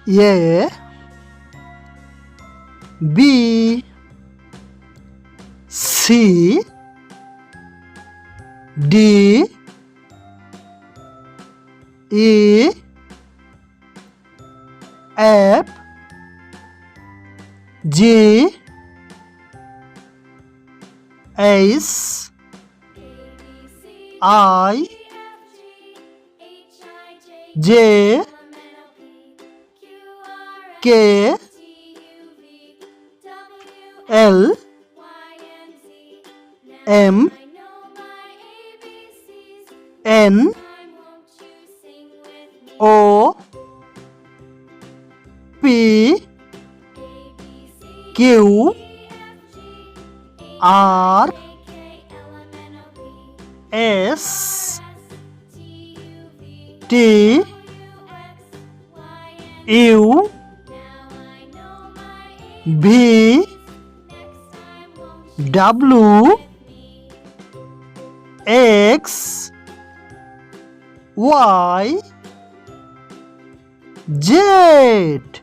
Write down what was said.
A B C D E F G H I J K L M N O P Q R S T U V W X Y Z.